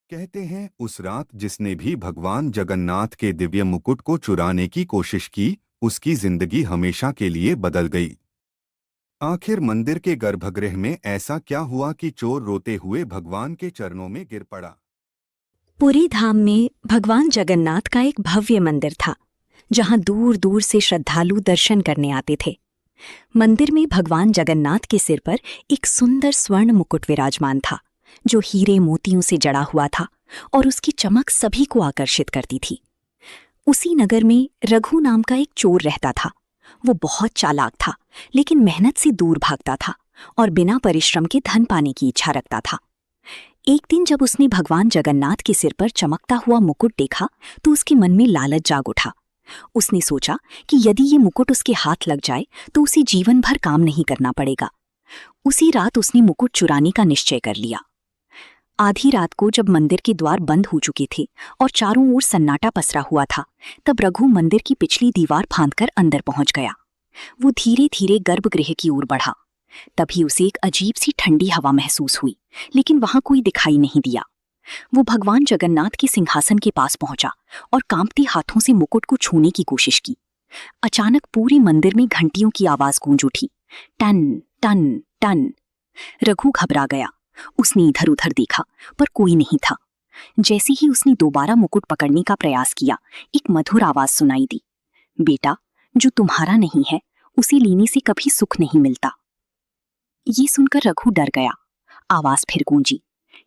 कहते हैं उस रात जिसने भी भगवान जगन्नाथ के दिव्य मुकुट को चुराने की कोशिश की, उसकी जिंदगी हमेशा के लिए बदल गई। आखिर मंदिर के गर्भगृह में ऐसा क्या हुआ कि चोर रोते हुए भगवान के चरणों में गिर पड़ा। पुरी धाम में भगवान जगन्नाथ का एक भव्य मंदिर था, जहां दूर दूर से श्रद्धालु दर्शन करने आते थे। मंदिर में भगवान जगन्नाथ के सिर पर एक सुंदर स्वर्ण मुकुट विराजमान था, जो हीरे मोतियों से जड़ा हुआ था और उसकी चमक सभी को आकर्षित करती थी। उसी नगर में रघु नाम का एक चोर रहता था। वो बहुत चालाक था, लेकिन मेहनत से दूर भागता था और बिना परिश्रम के धन पाने की इच्छा रखता था। एक दिन जब उसने भगवान जगन्नाथ के सिर पर चमकता हुआ मुकुट देखा, तो उसके मन में लालच जाग उठा। उसने सोचा कि यदि ये मुकुट उसके हाथ लग जाए तो उसे जीवन भर काम नहीं करना पड़ेगा। उसी रात उसने मुकुट चुराने का निश्चय कर लिया। आधी रात को जब मंदिर के द्वार बंद हो चुके थे और चारों ओर सन्नाटा पसरा हुआ था, तब रघु मंदिर की पिछली दीवार फांदकर अंदर पहुंच गया। वो धीरे धीरे गर्भगृह की ओर बढ़ा। तभी उसे एक अजीब सी ठंडी हवा महसूस हुई, लेकिन वहां कोई दिखाई नहीं दिया। वो भगवान जगन्नाथ के सिंहासन के पास पहुंचा और कांपते हाथों से मुकुट को छूने की कोशिश की। अचानक पूरे मंदिर में घंटियों की आवाज गूंज उठी, टन टन टन। रघु घबरा गया। उसने इधर उधर देखा, पर कोई नहीं था। जैसे ही उसने दोबारा मुकुट पकड़ने का प्रयास किया, एक मधुर आवाज सुनाई दी, बेटा, जो तुम्हारा नहीं है उसे लेने से कभी सुख नहीं मिलता। ये सुनकर रघु डर गया। आवाज फिर गूंजी,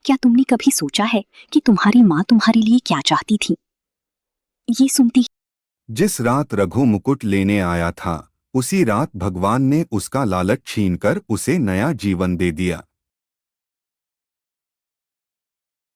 क्या तुमने कभी सोचा है कि तुम्हारी माँ तुम्हारे लिए क्या चाहती थी? ये सुनती जिस रात रघु मुकुट लेने आया था, उसी रात भगवान ने उसका लालच छीनकर उसे नया जीवन दे दिया।